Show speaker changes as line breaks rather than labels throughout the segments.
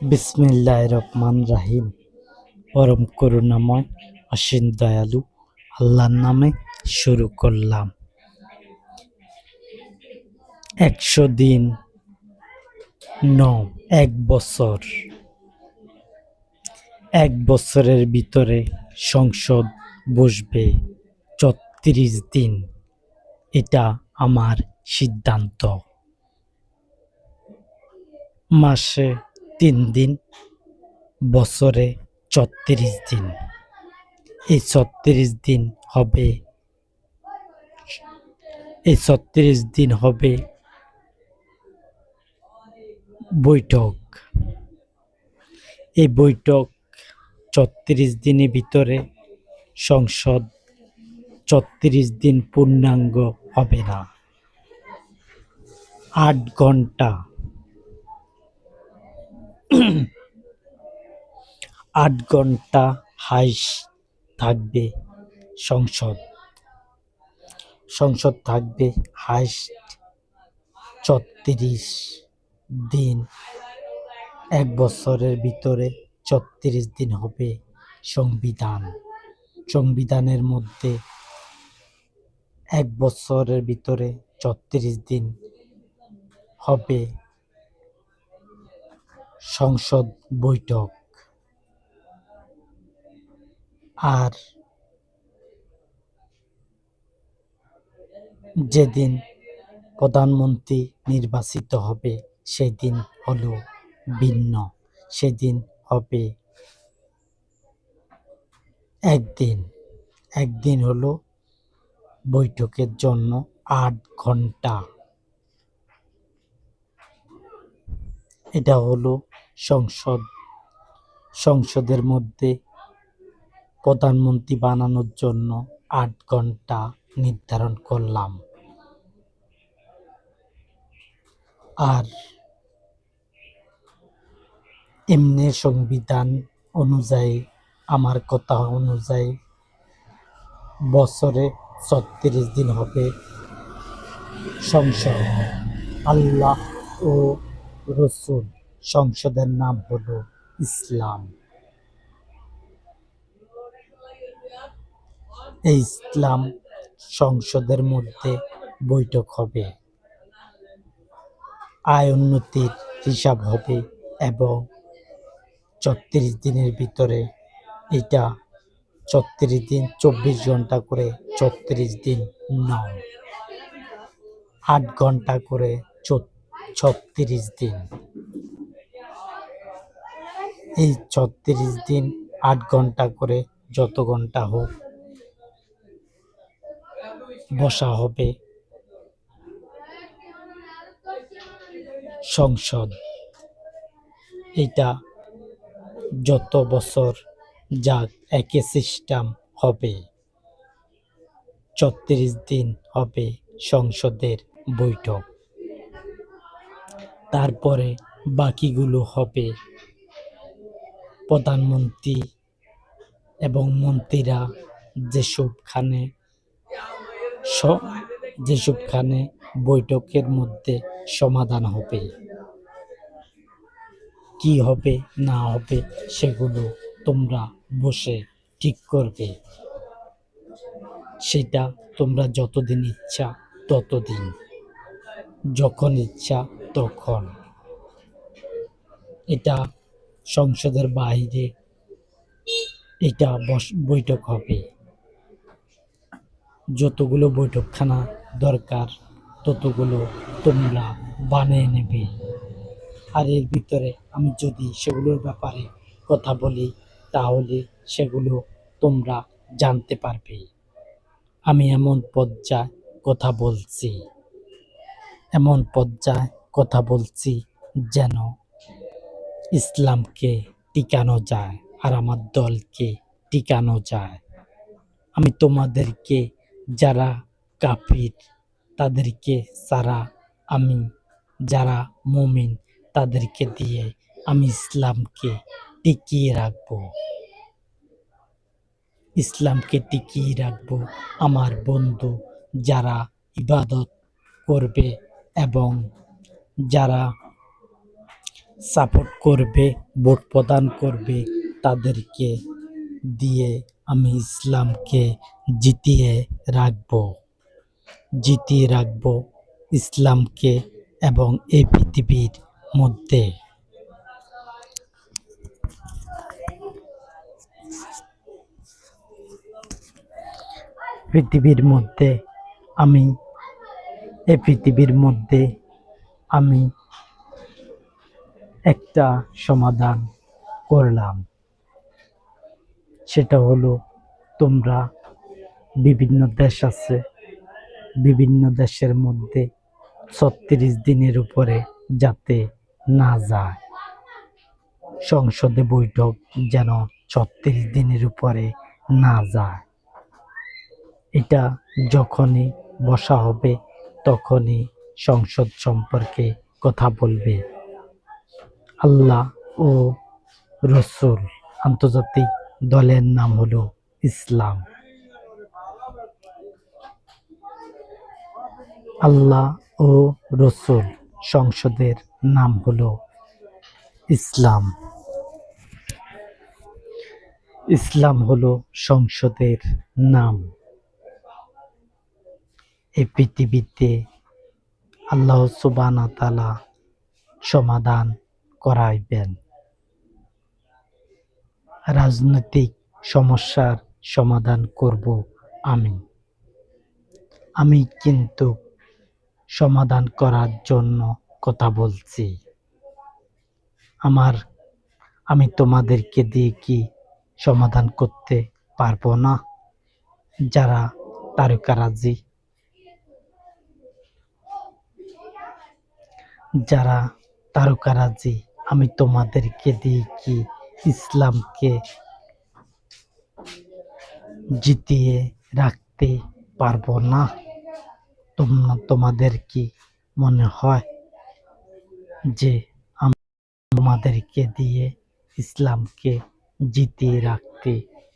বিসমিল্লাহির রহমানির রহিম। পরম করুণাময় অসীম দয়ালু আল্লাহর নামে শুরু করলাম। 100 দিন 1 বছর। 1 বছরের ভিতরে সংসদ বসবে 34 দিন। এটা আমার সিদ্ধান্ত। মাসে 3 দিন, বছরে 34 দিন। এই 34 দিন হবে বৈঠক। এই বৈঠক 34 দিনের ভিতরে সংসদ 34 দিন পূর্ণাঙ্গ হবে না। 8 ঘন্টা 8 ঘন্টা হাইস থাকবে সংসদ থাকবে হাইস্ট 34 দিন। 1 বছরের ভিতরে 34 দিন হবে সংবিধানের মধ্যে 1 বছরের ভিতরে 34 দিন হবে সংসদ বৈঠক। আর যেদিন প্রধানমন্ত্রী নির্বাচিত হবে সেদিন হলো ভিন্ন। সেদিন হবে একদিন হলো বৈঠকের জন্য 8 ঘন্টা। এটা হলো সংসদের মধ্যে প্রধানমন্ত্রী বানানোর জন্য 8 ঘন্টা নির্ধারণ করলাম। আর এমনি সংবিধান অনুযায়ী, আমার কথা অনুযায়ী বছরে 36 দিন হবে সংসদ। আল্লাহ ও রসুল সংসদের নাম হলো ইসলাম। এই ইসলাম সংসদের মধ্যে বৈঠক হবে, আয় উন্নতির হিসাব হবে এবং 34 দিনের ভিতরে এটা 34 দিন 24 ঘন্টা করে 34 দিন 8 ঘন্টা করে 36 দিন। এই 36 দিন 8 ঘন্টা করে যত ঘন্টা হোক বসা হবে সংসদ। এটা যত বছর যাক একই সিস্টেম হবে। 34 দিন হবে সংসদের বৈঠক। তারপরে বাকিগুলো হবে প্রধানমন্ত্রী এবং মন্ত্রীরা যেসবখানে বৈঠকের মধ্যে সমাধান হবে। কি হবে না হবে সেগুলো তোমরা বসে ঠিক করবে। সেটা তোমরা যতদিন ইচ্ছা ততদিন, যখন ইচ্ছা তখন। এটা সংসদের বাইরে এটা বৈঠক হবে। যতগুলো বৈঠকখানা দরকার ততগুলো তোমরা বানিয়ে নেবে। আর এর ভিতরে আমি যদি সেগুলোর ব্যাপারে কথা বলি তাহলে সেগুলো তোমরা জানতে পারবে। আমি এমন পর্যায়ে কথা বলছি যেন ইসলামকে টিকানো যায় আর আমার দলকে টিকানো যায়। আমি তোমাদেরকে যারা কাফির তাদেরকে ছাড়া, আমি যারা মুমিন তাদেরকে দিয়ে আমি ইসলামকে টিকিয়ে রাখবো। আমার বন্ধু যারা ইবাদত করবে এবং যারা সাপোর্ট করবে, ভোট প্রদান করবে, তাদেরকে দিয়ে আমি ইসলামকে জিতিয়ে রাখবো, জিতিয়ে রাখবো ইসলামকে এবং এই মধ্যে পৃথিবীর মধ্যে আমি এই পৃথিবীর মধ্যে আমি একটা সমাধান করলাম। সেটা হলো, তোমরা বিভিন্ন দেশ আছে, বিভিন্ন দেশের মধ্যে ৩৬ দিনের উপরে যাতে না যায়, সংসদে বৈঠক যেন ৩৬ দিনের উপরে না যায়। এটা যখনই বসা হবে তখনই সংসদ সম্পর্কে কথা বলবে। আল্লাহ ও রসুল আন্তর্জাতিক দলের নাম হলো ইসলাম। আল্লাহ ও রসুল সংসদের নাম হলো ইসলাম। ইসলাম হলো সংসদের নাম। এই পৃথিবীতে আল্লাহ সুবহানাহু ওয়া তাআলা সমাধান করাইবেন। রাজনৈতিক সমস্যার সমাধান করব আমি। আমি কিন্তু সমাধান করার জন্য কথা বলছি। আমি তোমাদেরকে দিয়ে কি সমাধান করতে পারবো না? যারা তারকারাজি, যারা তারকারাজি, আমি তোমাদেরকে দিয়ে কি ইসলামকে জিতিয়ে রাখতে পারবো না? তোমাদের কি মনে হয় যে আমি তোমাদেরকে দিয়ে ইসলামকে জিতিয়ে রাখতে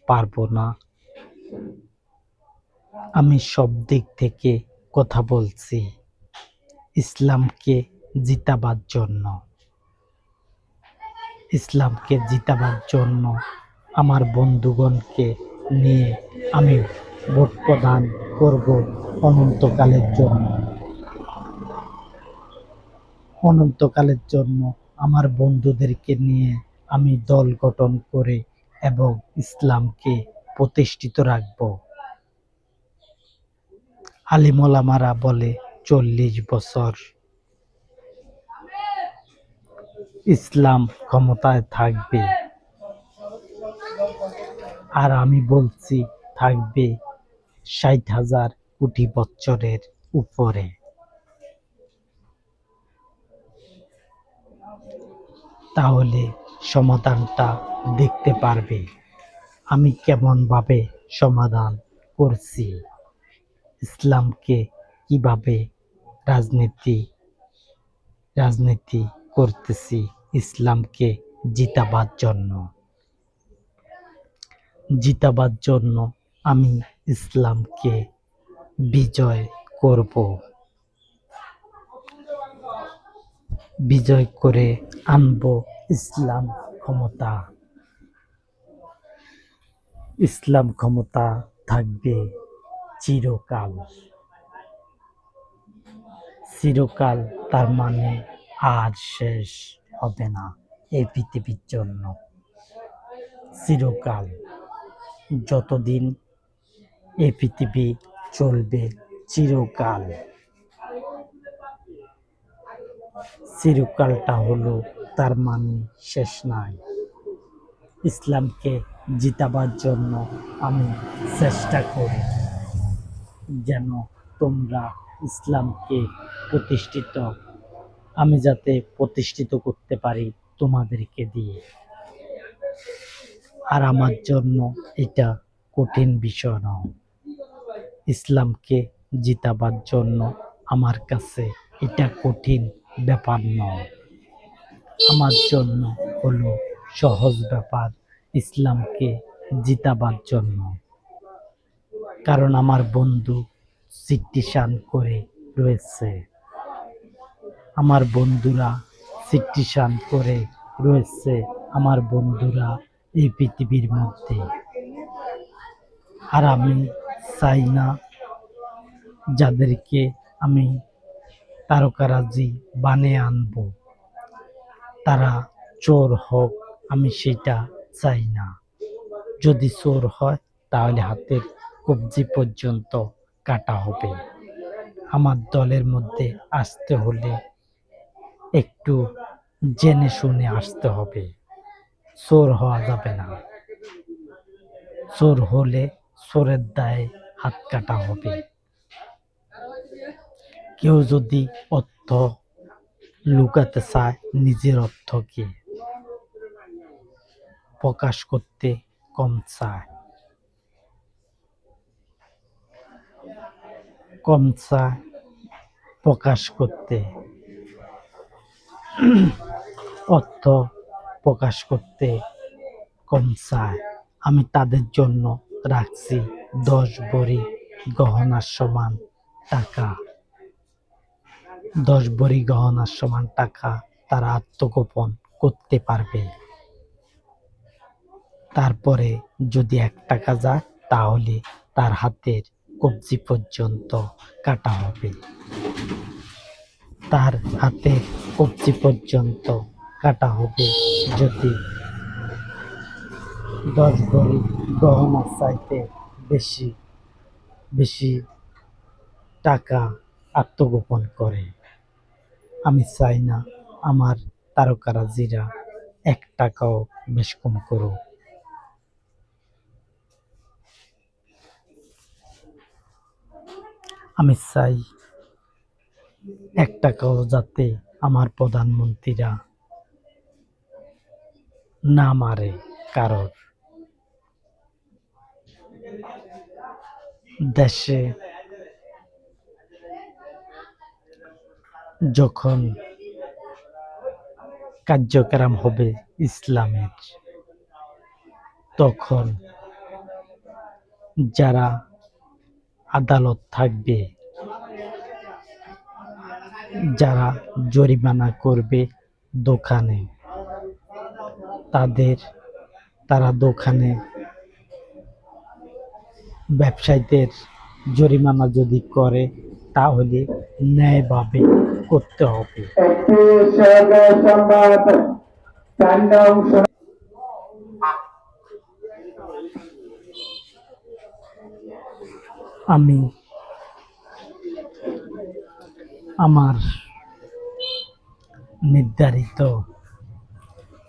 পারবো না? আমি সব দিক থেকে কথা বলছি ইসলামকে জিতাবার জন্য। ইসলামকে জিতাবার জন্য আমার বন্ধুগণকে নিয়ে আমি ভোট প্রদান করব অনন্তকালের জন্য। অনন্তকালের জন্য আমার বন্ধুদেরকে নিয়ে আমি দল গঠন করে এবং ইসলামকে প্রতিষ্ঠিত রাখব। আলিম ওলামারা বলে ৪০ বছর ইসলাম ক্ষমতায় থাকবে, আর আমি বলছি থাকবে ৬০,০০০ কোটি বছরের উপরে। তাহলে সমাধানটা দেখতে পারবে আমি কেমন ভাবে সমাধান করছি, ইসলামকে কিভাবে রাজনীতি করতেছি ইসলামকে জিতাবার জন্য। জিতাবার জন্য আমি ইসলামকে বিজয় করব, বিজয় করে আনব ইসলাম ক্ষমতা। ইসলাম ক্ষমতা থাকবে চিরকাল। চিরকাল তার মানে আর শেষ হবে না এই পৃথিবীর জন্য। চিরকাল, যতদিন এই পৃথিবী চলবে চিরকাল। চিরকালটা হলো তার মানে শেষ নাই। ইসলামকে জিতাবার জন্য আমি চেষ্টা করি যেন তোমরা ইসলামকে আমি যাতে প্রতিষ্ঠিত করতে পারি তোমাদেরকে দিয়ে। আর আমার জন্য এটা কঠিন বিষয় নয়। ইসলামকে জিতাবার জন্য আমার কাছে এটা কঠিন ব্যাপার নয়। আমার জন্য হলো সহজ ব্যাপার ইসলামকে জিতাবার জন্য। কারণ আমার বন্ধু সিটিশন করে রয়েছে, আমার বন্ধুরা সিকটিশান করে রয়েছে আমার বন্ধুরা এই পৃথিবীর মধ্যে। আর আমি চাই না যাদেরকে আমি তারকারাজি বানিয়ে আনবো তারা চোর হোক, আমি সেটা চাই না। যদি চোর হয় তাহলে হাতের কবজি পর্যন্ত কাটা হবে। আমার দলের মধ্যে আসতে হলে একটু জেনে শুনে আসতে হবে, চোর হওয়া যাবে না। চোর হলে চোরের দায়ে হাত কাটা হবে। কেউ যদি অর্থ লুকাতে চায়, নিজের অর্থকে প্রকাশ করতে কম চায়, প্রকাশ করতে, অর্থ প্রকাশ করতে কম চায়। আমি তাদের জন্য রাখছি 10 ভরি গহনার সমান টাকা। 10 ভরি গহনার সমান টাকা তারা আত্মগোপন করতে পারবে। তারপরে যদি 1 টাকা যায় তাহলে তার হাতের কবজি পর্যন্ত কাটা হবে। তার হাতের কবজি পর্যন্ত কাটা হবে যদি 10 ভরি গহনা চাইতে বেশি বেশি টাকা আত্মগোপন করে। আমি চাই না আমার তারকারাজিরা 1 টাকাও বেশ কম করুক। আমি চাই 1 টাকাও যাতে আমার প্রধানমন্ত্রীরা না মারে কারোর। দেশে যখন কার্যক্রম হবে ইসলামের, তখন যারা আদালত থাকবে, যারা জরিমানা করবে দোকানে, তারা দোকানে ব্যবসায়ীদের জরিমানা যদি করে তাহলে ন্যায়ভাবে করতে হবে। আমি আমার নির্ধারিত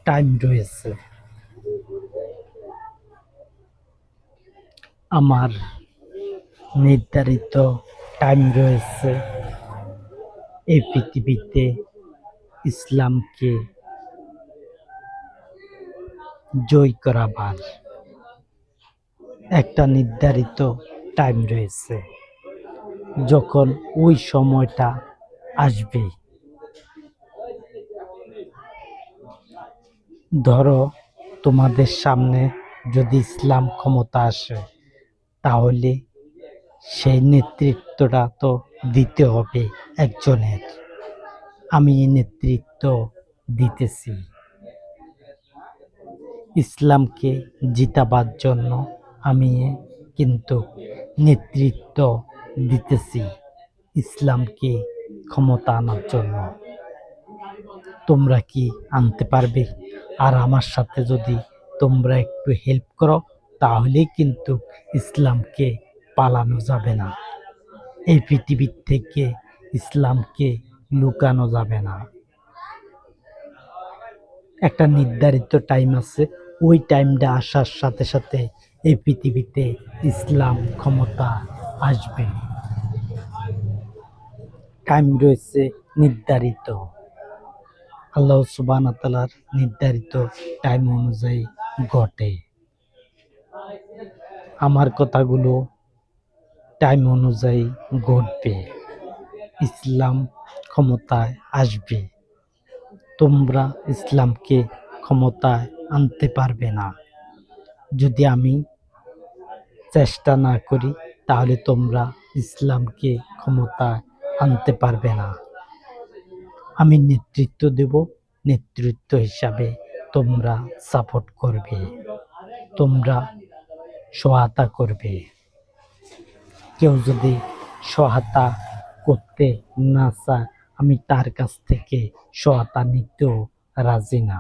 টাইম রয়েছে, আমার নির্ধারিত টাইম রয়েছে এই পৃথিবীতে ইসলামকে জয় করাবার একটা নির্ধারিত টাইম রয়েছে। যখন ওই সময়টা আসবে, ধরো তোমাদের সামনে যদি ইসলাম ক্ষমতা আসে, তাহলে সেই নেতৃত্বটা তো দিতে হবে একজনের। আমি নেতৃত্ব দিতেছি ইসলামকে জিতাবার জন্য, আমি কিন্তু নেতৃত্ব দিতেছি ইসলামকে ক্ষমতা আনার জন্য। তোমরা কি আনতে পারবে? আর আমার সাথে যদি তোমরা একটু হেল্প করো তাহলেই কিন্তু ইসলামকে পালানো যাবে না, এই পৃথিবীর থেকে ইসলামকে লুকানো যাবে না। একটা নির্ধারিত টাইম আছে, ওই টাইমটা আসার সাথে সাথে এই পৃথিবীতে ইসলাম ক্ষমতা আসবে। টাইম রয়েছে নির্ধারিত, আল্লাহ সুবহানাহু ওয়া তাআলার নির্ধারিত টাইম অনুযায়ী ঘটে। আমার কথাগুলো টাইম অনুযায়ী ঘটবে, ইসলাম ক্ষমতায় আসবে। তোমরা ইসলামকে ক্ষমতায় আনতে পারবে না। যদি আমি চেষ্টা না করি তাহলে তোমরা ইসলামকে ক্ষমতায় আনতে পারবে না। আমি নেতৃত্ব দেব, নেতৃত্ব হিসাবে তোমরা সাপোর্ট করবে, তোমরা সহায়তা করবে। কেউ যদি সহায়তা করতে না চায়, আমি তার কাছ থেকে সহায়তা নিতেও রাজি না।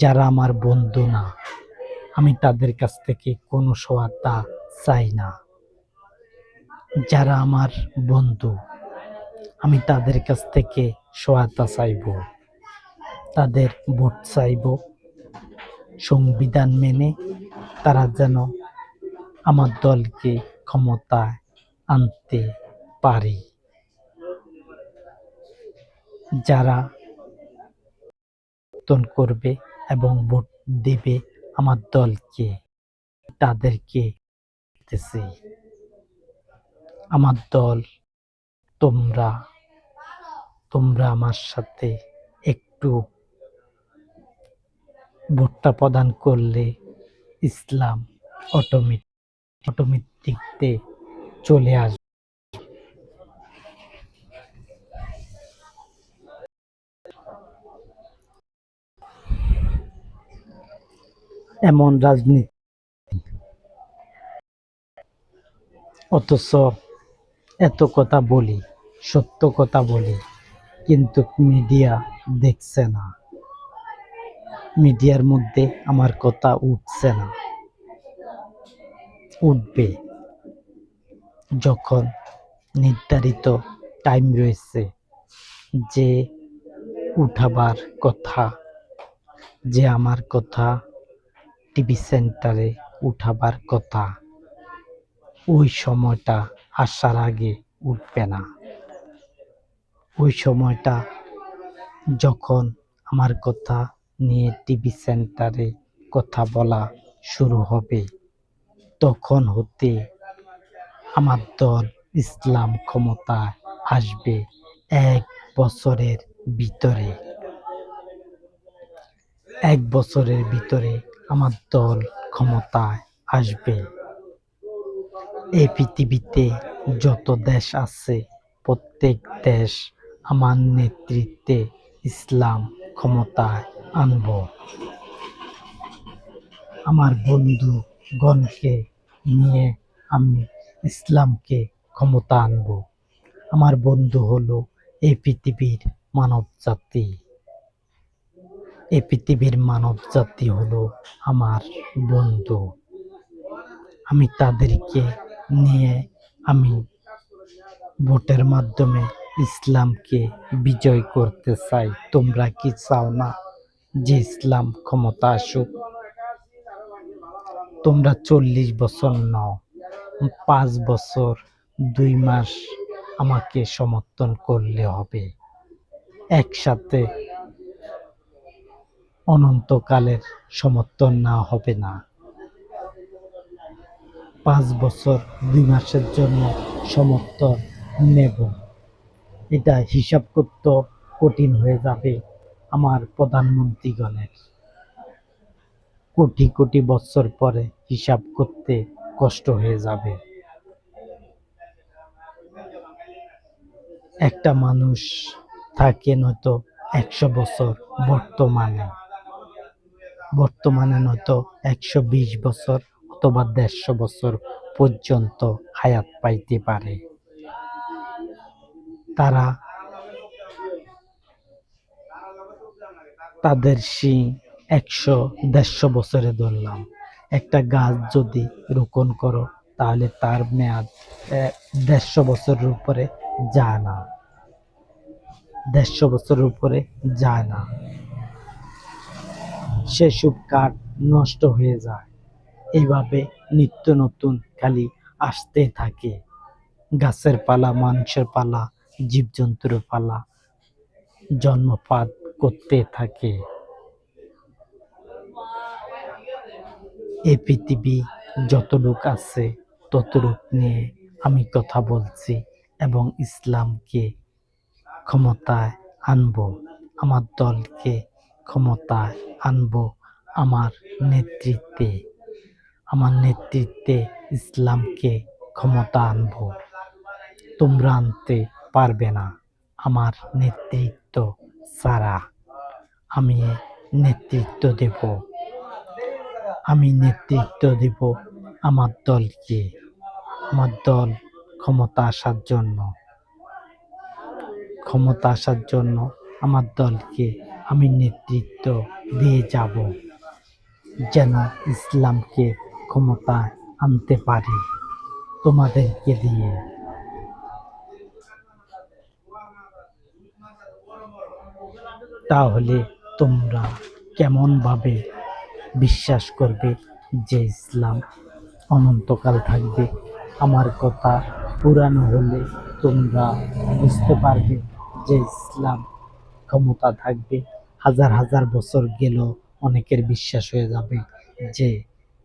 যারা আমার বন্ধু না, আমি তাদের কাছ থেকে কোনো সহায়তা চাই না। যারা আমার বন্ধু, আমি তাদের কাছ থেকে সহায়তা চাইব, তাদের ভোট চাইব, সংবিধান মেনে তারা যেন আমার দলকে ক্ষমতায় আনতে পারে। যারা সমর্থন করবে এবং ভোট দেবে আমার দলকে, তাদেরকে দিতেছি। আমার দল তোমরা তোমরা আমার সাথে একটু ভোটটা প্রদান করলে ইসলাম অটোমেটিকতে চলে আসবে। এমন রাজনীতি, অথচ এত কথা বলি, সত্য কথা বলি, কিন্তু মিডিয়া দেখছে না। মিডিয়ার মধ্যে আমার কথা উঠছে না। উঠবে যখন নির্ধারিত টাইম রয়েছে, যে উঠাবার কথা, যে আমার কথা টিভি সেন্টারে উঠাবার কথা, ওই সময়টা আসার আগে উঠবে না। ওই সময়টা যখন আমার কথা নিয়ে টিভি সেন্টারে কথা বলা শুরু হবে, তখন হতে আমার দল ইসলাম ক্ষমতায় আসবে 1 বছরের ভিতরে। 1 বছরের ভিতরে আমার দল ক্ষমতায় আসবে। এই পৃথিবীতে যত দেশ আছে, প্রত্যেক দেশ আমার নেতৃত্বে ইসলাম ক্ষমতায় আনব। আমার বন্ধুগণকে নিয়ে আমি ইসলামকে ক্ষমতা আনব। আমার বন্ধু হলো এই পৃথিবীর মানব জাতি। এই পৃথিবীর মানব জাতি হলো আমার বন্ধু। আমি তাদেরকে নিয়ে আমি ভোটের মাধ্যমে ইসলামকে বিজয় করতে চাই। তোমরা কি চাও না যে ইসলাম ক্ষমতা আসুক? তোমরা 40 বছর নাও, 5 বছর 2 মাস আমাকে সমর্থন করলে হবে। একসাথে অনন্তকালের সমর্থন না হবে না। 5 বছর 2 মাসের জন্য সমর্থন নেব, এটা হিসাব করতে কঠিন হয়ে যাবে আমার প্রধানমন্ত্রীগণের। কোটি কোটি বছর পরে হিসাব করতে কষ্ট হয়ে যাবে। একটা মানুষ থাকে নয়তো 100 বছর, বর্তমানে নয়তো 120 বছর অথবা 150 বছর পর্যন্ত হায়াত পাইতে পারে। তারা তাদের শিং 100-150 বছরে ধরলাম। একটা গাছ যদি রোপণ করো, তাহলে তার মেয়াদ 150 বছরের উপরে যায় না। 150 বছরের উপরে যায় না। সেসব কাঠ নষ্ট হয়ে যায়। এইভাবে নিত্য নতুন খালি আসতে থাকে। গাছের পালা, মানুষের পালা, জীবজন্তুর পালা জন্মপাত করতে থাকে। এই পৃথিবী যত লোক আছে, তত লোক নিয়ে আমি কথা বলছি এবং ইসলামকে ক্ষমতায় আনব। আমার দলকে ক্ষমতায় আনব। আমার নেতৃত্বে ইসলামকে ক্ষমতা আনব। তোমরা আনতে পারবে না। আমার নেতৃত্ব ছাড়া আমি নেতৃত্ব দেব। আমি নেতৃত্ব দেব আমার দলকে। আমার দল ক্ষমতা আসার জন্য আমার দলকে আমি নেতৃত্ব দিয়ে যাব, যেন ইসলামকে ক্ষমতায় আনতে পারি তোমাদেরকে দিয়ে। তাহলে তোমরা কেমন ভাবে বিশ্বাস করবে যে ইসলাম অনন্তকাল থাকবে? আমার কথা পুরানো হলে তোমরা বুঝতে পারবে যে ইসলাম ক্ষমতা থাকবে। হাজার হাজার বছর গেলেও অনেকের বিশ্বাস হয়ে যাবে যে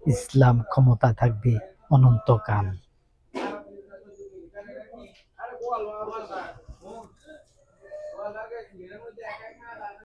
ইসলাম ক্ষমতা থাকবে অনন্তকাল।